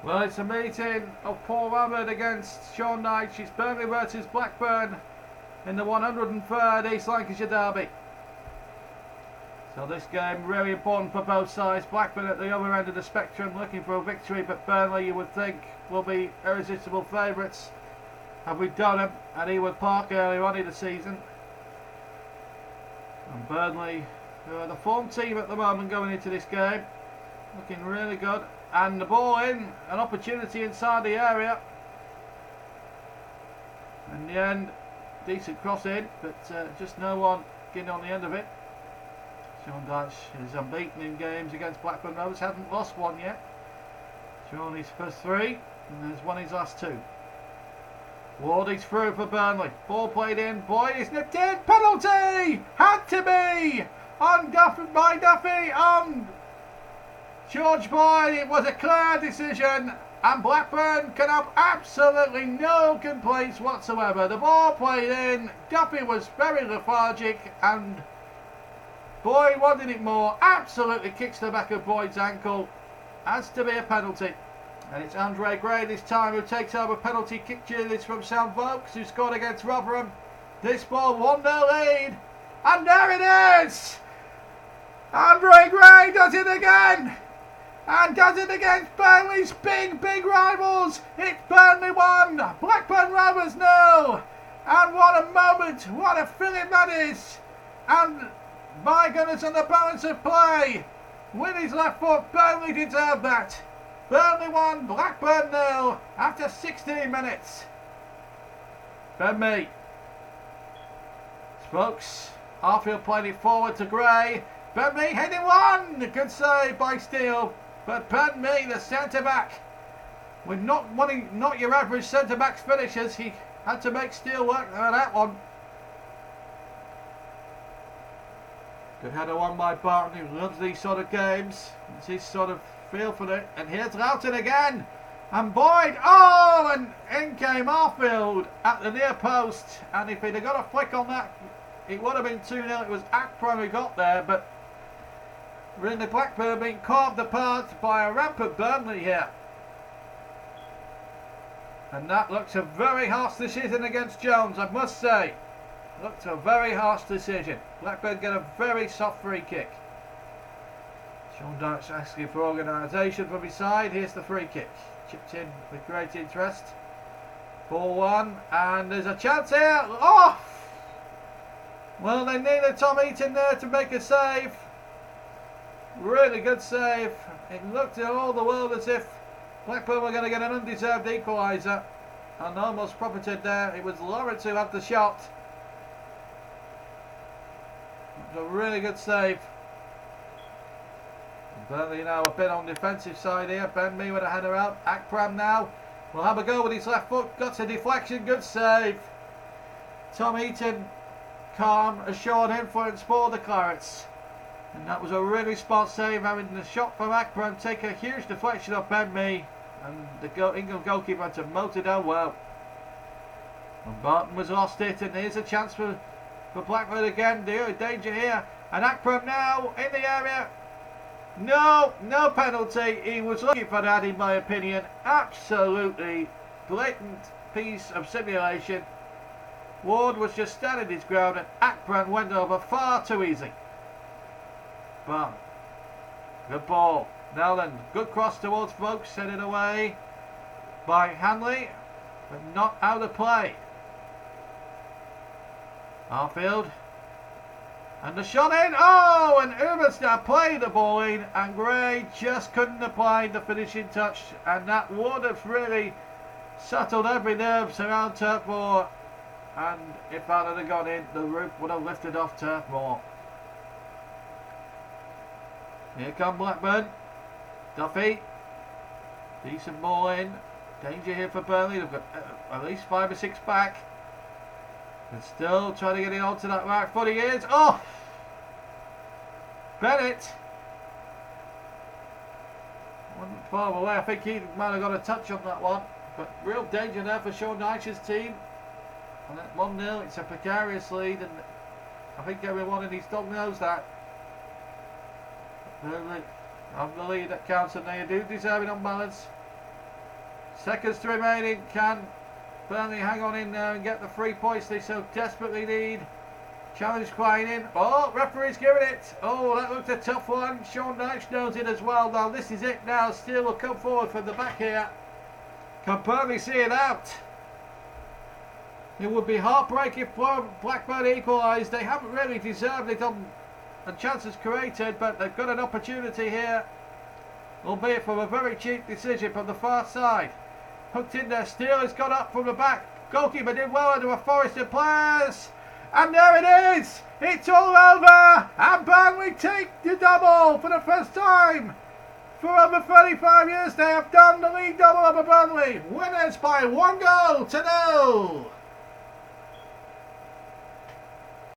Well, it's a meeting of Paul Rabbit against Sean Knight. It's Burnley versus Blackburn in the 103rd East Lancashire derby. So this game really important for both sides. Blackburn at the other end of the spectrum looking for a victory, but Burnley, you would think, will be irresistible favourites. Have we done them at Ewood Park earlier on in the season? And Burnley, who are the form team at the moment going into this game, looking really good. And the ball in, an opportunity inside the area. In the end, decent cross in, but just no one getting on the end of it. Sean Dyche is unbeaten in games against Blackburn Rovers, hasn't lost one yet. Sean his first three, and has won his last two. Wardy's through for Burnley. Ball played in, Boyd is nipped in, penalty! Had to be! On Duffy, by Duffy, on George Boyd. It was a clear decision, and Blackburn can have absolutely no complaints whatsoever. The ball played in, Duffy was very lethargic, and Boyd wanted it more. Absolutely kicks the back of Boyd's ankle. Has to be a penalty. And it's Andre Gray this time who takes over penalty kick duties from Sam Vokes, who scored against Rotherham. This ball 1-0 lead. And there it is! Andre Gray does it again! And does it against Burnley's big rivals. It's Burnley 1, Blackburn Rovers 0. And what a moment, what a feeling that is. And my goodness, on the balance of play, with his left foot, Burnley deserved that. Burnley 1, Blackburn 0 after 16 minutes. Ben Mee. Spokes. Arfield played it forward to Gray. Ben Mee heading one. Good save by Steele. But Ben Mee, the centre-back, with not your average centre-back's finishers, he had to make Steele work on that one. Good header one by Barton, who loves these sort of games. It's his sort of feel for it. And here's Loughton again. And Boyd. Oh, and in came Arfield at the near post. And if he'd have got a flick on that, it would have been 2-0. It was Akram who got there, but really Blackburn being carved apart by a rampant Burnley here. And that looks a very harsh decision against Jones, I must say. Looked a very harsh decision. Blackburn get a very soft free kick. Sean Dyche asking for organisation from his side. Here's the free kick. Chipped in with great interest. 4-1. And there's a chance here. Oh! Well, they needed Tom Eaton there to make a save. Really good save. It looked in all the world as if Blackburn were going to get an undeserved equaliser. And almost profited there. It was Lawrence who had the shot. It was a really good save. Burnley now a bit on the defensive side here. Ben Mee with a header out. Akram now will have a go with his left foot. Got a deflection. Good save. Tom Eaton, calm, assured influence for the Clarets. And that was a really spot save, having the shot from Akram take a huge deflection of Ben Mee. And the England goalkeeper had to motor down well. And Barton was lost it, and here's a chance for Blackburn again. Danger here. And Akram now in the area. No penalty. He was looking for that, in my opinion. Absolutely blatant piece of simulation. Ward was just standing his ground, and Akram went over far too easy. Bam. Good ball. Now then, good cross towards Vokes, sent it away by Hanley, but not out of play. Arfield. And the shot in. Oh, and Uberstar played the ball in, and Gray just couldn't apply the finishing touch, and that would have really settled every nerve around Turf Moor. And if that had gone in, the roof would have lifted off Turf Moor. Here come Blackburn. Duffy. Decent ball in. Danger here for Burnley. They've got at least 5 or 6 back. And still trying to get it onto that right foot. He is. Oh! Bennett. Wasn't far away. I think he might have got a touch on that one. But real danger there for Sean Dyche's team. And at 1-0, it's a precarious lead. And I think everyone in his dog knows that. Burnley on the lead that counts, and they do deserve it on balance. Seconds to remaining. Can Burnley hang on in there and get the 3 points they so desperately need? Challenge Quine in. Oh, referee's giving it. Oh, that looked a tough one. Sean Dyche knows it as well. Now this is it now. Steele will come forward from the back here. Can Burnley see it out? It would be heartbreaking if Blackburn equalised. They haven't really deserved it on the chances created, but they've got an opportunity here. Albeit from a very cheap decision from the far side. Hooked in there. Steele has got up from the back. Goalkeeper did well under a forest of players. And there it is! It's all over! And Burnley take the double for the first time! For over 35 years they have done the league double over Burnley. Winners by 1 goal to 0!